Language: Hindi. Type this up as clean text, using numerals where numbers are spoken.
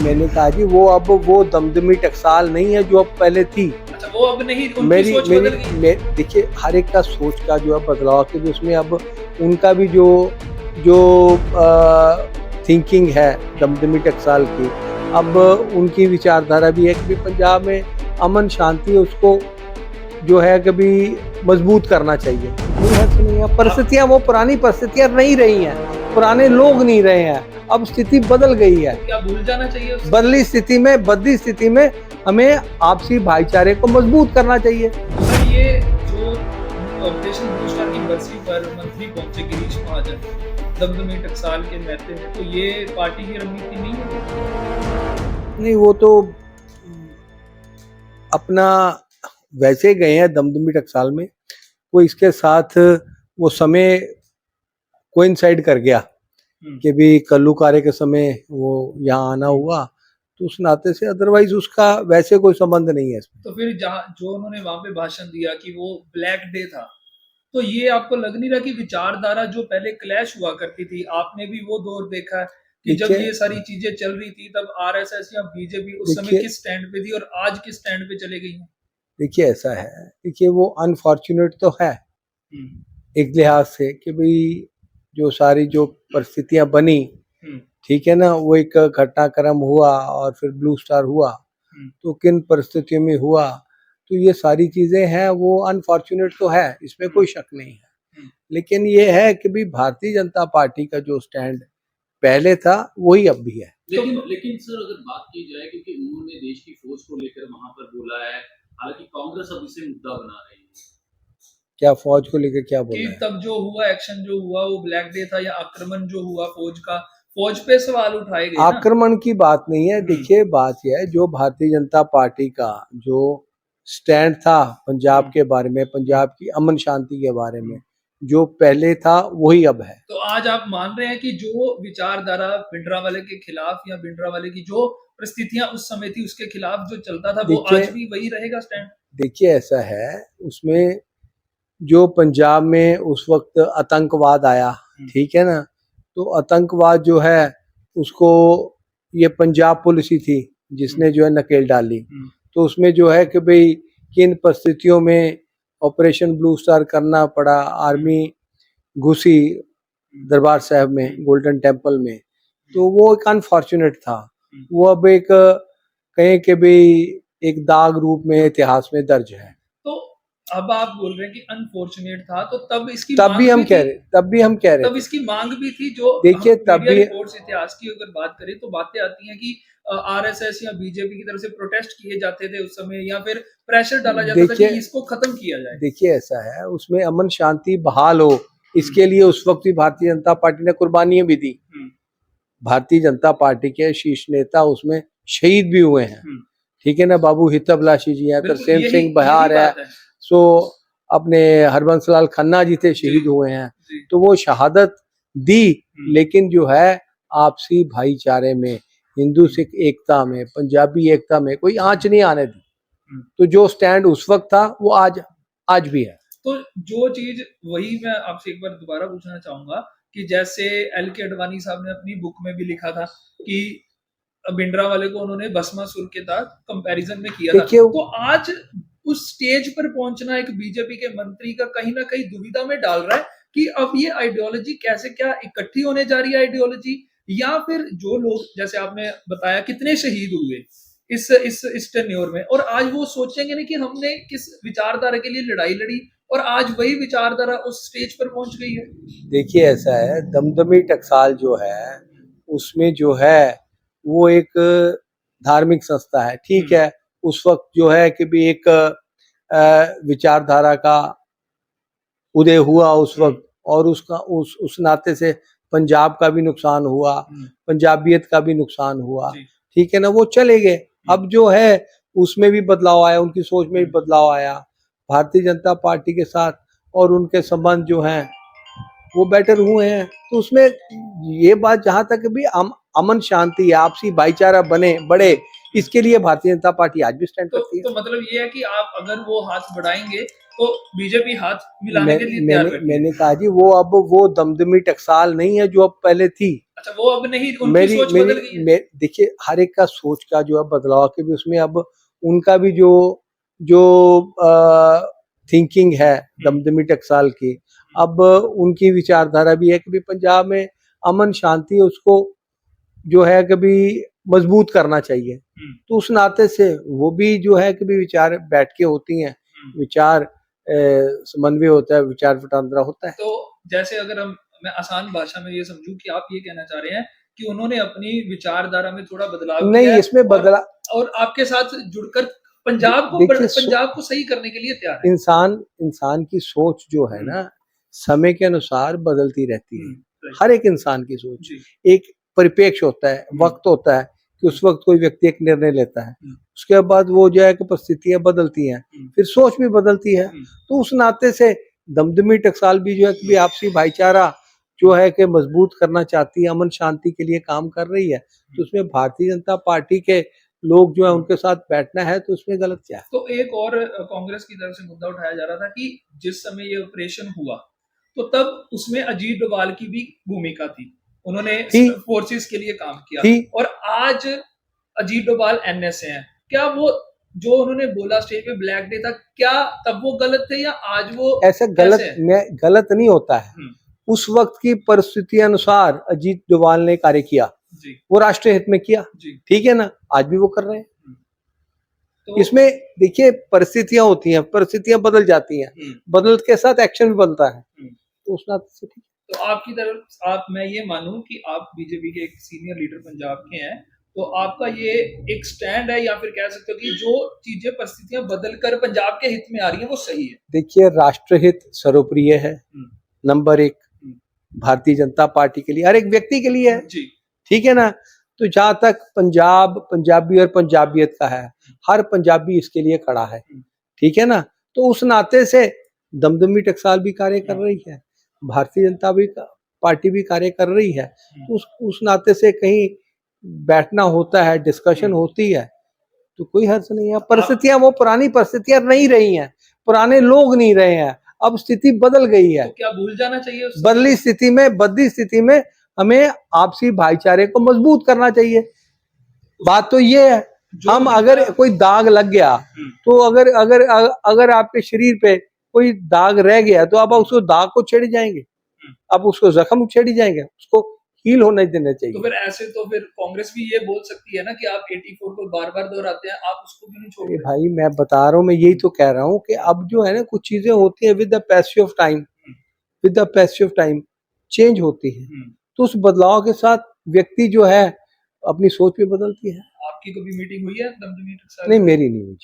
मैंने कहा जी वो अब वो दमदमी टकसाल नहीं है जो अब पहले थी। अच्छा, वो अब नहीं, उनकी सोच बदल गई। देखिए हर एक का सोच का जो है बदलाव के भी उसमें अब उनका भी जो जो थिंकिंग है दमदमी टकसाल की, अब उनकी विचारधारा भी है कि पंजाब में अमन शांति उसको जो है कभी मजबूत करना चाहिए। नहीं है तो नहीं है, परिस्थितियां वो पुरानी परिस्थितियां नहीं रही हैं, पुराने लोग नहीं रहे हैं, अब स्थिति बदल गई है। क्या भूल जाना चाहिए उससे? बदली स्थिति में हमें आपसी भाईचारे को मजबूत करना चाहिए। सर, ये जो ऑपरेशन ब्लू स्टार की बरसी पर मंत्री पहुंचे गिरीश महाजन दमदमी टकसाल के महते में, तो ये पार्टी की रणनीति नहीं है? नहीं, वो तो अपना वैसे गए हैं दमदमी टकसाल में, वो इसके साथ वो समय कोइंसाइड कर गया कि भी कल्लू कारे के समय वो यहाँ आना हुआ, तो उस नाते से अदरवाइज उसका वैसे कोई संबंध नहीं है इसमें। तो फिर जहाँ जो उन्होंने वहां पे भाषण दिया कि वो ब्लैक डे था, तो ये आपको लग नहीं रहा कि विचारधारा जो पहले क्लैश हुआ करती थी, आपने भी वो दौर देखा है कि जब ये सारी चीजें चल रही थी तब आरएसएस या बीजेपी उस समय किस स्टैंड पे थी और आज किस स्टैंड पे चले गई है? देखिए ऐसा है, देखिए वो अनफॉर्चुनेट तो है एक लिहाज से कि भाई जो सारी जो परिस्थितियां बनी, ठीक है ना, वो एक घटनाक्रम हुआ और फिर ब्लू स्टार हुआ, तो किन परिस्थितियों में हुआ, तो ये सारी चीजें हैं वो अनफॉर्चुनेट तो है, इसमें कोई शक नहीं है। लेकिन ये है कि भी भारतीय जनता पार्टी का जो स्टैंड पहले था वही अब भी है। लेकिन सर अगर बात की जाए, क्योंकि उन्होंने देश की फौज को लेकर वहां पर बोला है, हालांकि कांग्रेस अब इसे मुद्दा बना रही है। क्या फौज को लेकर क्या बोला है? तब जो हुआ एक्शन जो हुआ वो ब्लैक डे था या आक्रमण जो हुआ फौज का, फौज पे सवाल उठाए गए। आक्रमण की बात नहीं है, देखिए बात यह है जो भारतीय जनता पार्टी का जो स्टैंड था पंजाब के बारे में, पंजाब की अमन शांति के बारे में, जो पहले था वही अब है। तो आज आप मान रहे हैं कि जो विचारधारा भिंडरावाले के खिलाफ या भिंडरावाले की जो परिस्थितियां उस समय थी उसके खिलाफ जो चलता था वो आज भी वही रहेगा स्टैंड? देखिए ऐसा है, उसमें जो पंजाब में उस वक्त आतंकवाद आया, ठीक है ना, तो आतंकवाद जो है उसको ये पंजाब पुलिस ही थी जिसने जो है नकेल डाली, तो उसमें जो है कि भाई किन परिस्थितियों में ऑपरेशन ब्लू स्टार करना पड़ा, आर्मी घुसी दरबार साहब में गोल्डन टेम्पल में, तो वो एक अनफॉर्चुनेट था, वो अब एक कहें कि भाई एक दाग रूप में इतिहास में दर्ज है। तो अब आप बोल रहे हैं कि अनफॉर्चुनेट था, तो तब इसकी तब भी हम कह रहे तब इसकी मांग भी थी। जो देखिए तब भी रिपोर्ट्स इतिहास की अगर बात करें तो बातें आती हैं कि आरएसएस या बीजेपी की तरफ से प्रोटेस्ट किए जाते थे उस समय, या फिर प्रेशर डाला जाता था कि इसको खत्म किया जाए। देखिए ऐसा है, उसमें अमन शांति बहाल हो इसके लिए उस वक्त भी भारतीय जनता पार्टी ने कुर्बानियां भी दी। भारतीय जनता पार्टी के शीर्ष नेता उसमें शहीद भी हुए हैं, ठीक है ना, बाबू हितभिलाषी जी हैं, तरसेम सिंह बहार है, सो अपने हरबंस लाल खन्ना जी थे शहीद हुए हैं, तो वो शहादत दी, लेकिन जो है आपसी भाईचारे में, हिंदू सिख एकता में, पंजाबी एकता में कोई आंच नहीं आने दी। तो जो स्टैंड उस वक्त था वो आज भी है। तो जो चीज वही मैं आपसे एक बार दोबारा पूछना चाहूंगा कि जैसे एल के अडवाणी साहब ने अपनी बुक में भी लिखा था कि भिंडरावाले को उन्होंने भस्मासुर के साथ कंपैरिजन में किया था, तो आज उस स्टेज पर पहुंचना एक बीजेपी के मंत्री का कहीं ना कहीं दुविधा में डाल रहा है कि अब ये आइडियोलॉजी कैसे, क्या इकट्ठी होने जा रही है आइडियोलॉजी, या फिर जो लोग जैसे आपने बताया कितने शहीद हुए इस टेन्योर में, और आज वो सोचेंगे नहीं कि हमने किस विचारधारा के लिए लड़ाई लड़ी और आज वही विचारधारा उस स्टेज पर पहुंच गई है। देखिए ऐसा है, दमदमी टकसाल जो है उसमें जो है वो एक धार्मिक संस्था है, ठीक है, उस वक्त जो है कि भी एक विचारधारा का उदय हुआ उस वक्त, और उसका उस नाते से पंजाब का भी नुकसान हुआ, पंजाबियत का भी नुकसान हुआ, ठीक है ना, वो चले गए। अब जो है उसमें भी बदलाव आया, उनकी सोच में भी बदलाव आया, भारतीय जनता पार्टी के साथ और उनके संबंध जो हैं वो बेटर हुए हैं, तो उसमें ये बात जहां तक भी अमन शांति आपसी भाईचारा बने बढ़े, इसके लिए भारतीय जनता पार्टी आज भी स्टैंड करती है। तो मतलब ये है कि आप अगर वो हाथ बढ़ाएंगे तो बीजेपी हाथ मिलाने के लिए तैयार बैठी है। मैंने कहा जी वो अब वो दमदमी टकसाल नहीं है जो अब पहले थी। अच्छा, वो अब नहीं, उनकी सोच बदल गई है। देखिए हर एक का सोच का जो है बदलाव के भी उसमें अब उनका भी जो जो थिंकिंग है दमदमी टकसाल की, अब उनकी विचारधारा भी है कि भी पंजाब में अमन शांति है उसको जो है कभी मजबूत करना चाहिए। तो उस नाते से वो भी जो है कभी विचार बैठ के होती हैं, विचार समन्वय होता है, विचार वटांदरा होता है। तो जैसे अगर मैं आसान भाषा में ये समझूं कि आप ये कहना चाह रहे हैं कि उन्होंने अपनी विचारधारा में थोड़ा बदलाव नहीं किया है इसमें बदला और आपके साथ जुड़कर पंजाब को सही करने के लिए तैयार है। इंसान की सोच जो है ना समय के अनुसार बदलती रहती है। हर एक इंसान की सोच एक परिपेक्ष होता है, वक्त होता है कि उस वक्त कोई व्यक्ति एक निर्णय लेता है, उसके बाद वो जो है कि परिस्थितियां बदलती हैं, फिर सोच भी बदलती है। तो उस नाते से दमदमी टकसाल भी जो है कि आपसी भाईचारा जो है कि मजबूत करना चाहती है, अमन शांति के लिए काम कर रही है। तो उसमें भारतीय जनता पार्टी के लोग जो है उनके साथ बैठना है तो उसमें गलत क्या है। तो एक और कांग्रेस की तरफ से मुद्दा उठाया जा रहा था कि जिस समय ये ऑपरेशन हुआ तो तब उसमें अजीत डोभाल की भी भूमिका थी, उन्होंने फोर्सेस के लिए काम किया और आज अजीत डोभाल एनएस हैं। क्या वो जो उन्होंने बोला स्टेज पे ब्लैक डे था, क्या तब वो गलत थे या आज वो ऐसा गलत नहीं होता है। उस वक्त की परिस्थिति अनुसार अजीत डोभाल ने कार्य किया, वो राष्ट्रीय हित में किया, ठीक है ना, आज भी वो कर रहे हैं। तो इसमें देखिए परिस्थितियां होती हैं, परिस्थितियां बदल जाती हैं, बदल के साथ एक्शन भी बनता है, तो उस नाते से ठीक। तो आपकी तरफ मैं ये मानूं कि आप बीजेपी के एक सीनियर लीडर पंजाब के हैं, तो आपका ये एक स्टैंड है या फिर कह सकते हो कि जो चीजें परिस्थितियां बदलकर पंजाब के हित में आ रही हैं वो सही है? देखिए राष्ट्रहित सर्वप्रिय है, नंबर एक भारतीय जनता पार्टी के लिए, हर एक व्यक्ति के लिए है, ठीक है ना। तो जहां तक पंजाब पंजाबी और पंजाबियत का है, हर पंजाबी इसके लिए खड़ा है, ठीक है ना। तो उस नाते से दमदमी टकसाल भी कार्य कर रही है, भारतीय जनता पार्टी भी कार्य कर रही है। उस नाते से कहीं बैठना होता है, डिस्कशन होती है, तो कोई हर्ज नहीं है। परिस्थितियां वो पुरानी परिस्थितियां नहीं रही हैं, पुराने लोग नहीं रहे हैं, अब स्थिति बदल गई है। तो क्या भूल जाना चाहिए बदली स्थिति में हमें आपसी भाईचारे को मजबूत करना चाहिए। बात तो ये है, हम अगर कोई दाग लग गया तो अगर आपके शरीर पे कोई दाग रह गया तो अब उसको दाग को छेड़ी जाएंगे, अब उसको जख्म छेड़ी जाएंगे, उसको हील होने देना चाहिए। तो फिर ऐसे तो फिर कांग्रेस भी ये बोल सकती है ना कि आप 84 को बार-बार दोहराते हैं, आप उसको क्यों नहीं छोड़ रहे? भाई मैं बता रहा हूँ, मैं यही तो कह रहा हूँ कि अब जो है ना कुछ चीजें होती है with the passage of time change होती है, तो उस बदलाव के साथ व्यक्ति जो है अपनी सोच भी बदलती है। आपकी कभी मीटिंग हुई है दमदमी टकसाल? नहीं, मेरी नहीं हुई।